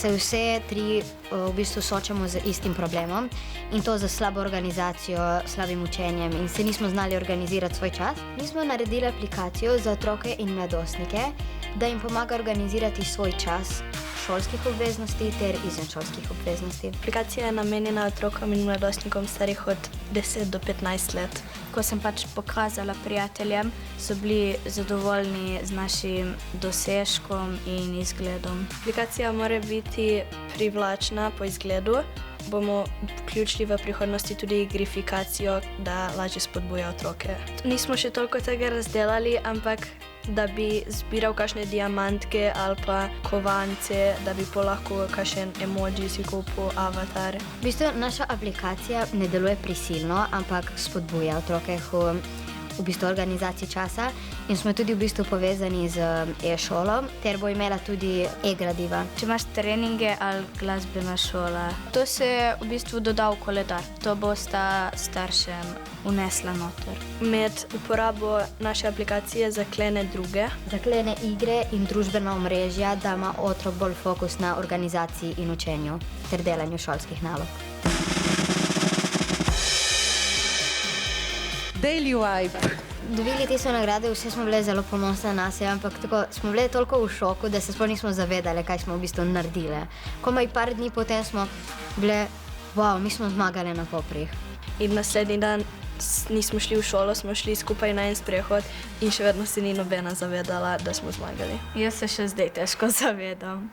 se vse tri v bistvu soočamo z istim problemom in to z slabo organizacijo, slabim učenjem in se nismo znali organizirati svoj čas. Mi smo naredili aplikacijo za otroke in mladostnike, da jim pomaga organizirati svoj čas šolskih obveznosti ter izvenšolskih obveznosti. Aplikacija je namenjena otrokom in mladostnikom starih od 10 do 15 let. Ko sem pokazala prijateljem, so bili zadovoljni z našim dosežkom in izgledom. Aplikacija mora biti privlačna po izgledu. Bomo vključili v prihodnosti tudi igrifikacijo, da lažje spodbuja otroke. Nismo še toliko tega razdelali, ampak da bi zbiral kakšne diamantke ali pa kovance, da bi lahko kakšen emoji si kupil, avatar. V bistvu naša aplikacija ne deluje prisilno, ampak spodbuja otroke v bistvu organizaciji časa in smo tudi v bistvu povezani z e-šolo, ter bo imela tudi e-gradiva. Če imaš treninge ali glasbena šola, to se je v bistvu dodal v koledar. To bosta staršem unesla noter. Med uporabo naše aplikacije zaklene druge. Zaklene igre in družbena omrežja, da ima otrok bolj fokus na organizaciji in učenju ter delanju šolskih nalog. Daily Vibe. Dobili te so nagrade, vse smo bile zelo ponosne na sebe, ampak tako smo bile toliko v šoku, da se sploh nismo zavedali, kaj smo v bistvu naredili. Komaj par dni potem smo bile, wow, mi smo zmagali na Koprih. In naslednji dan nismo šli v šolo, smo šli skupaj na en sprehod in še vedno se ni nobena zavedala, da smo zmagali. Jaz se še zdaj težko zavedam.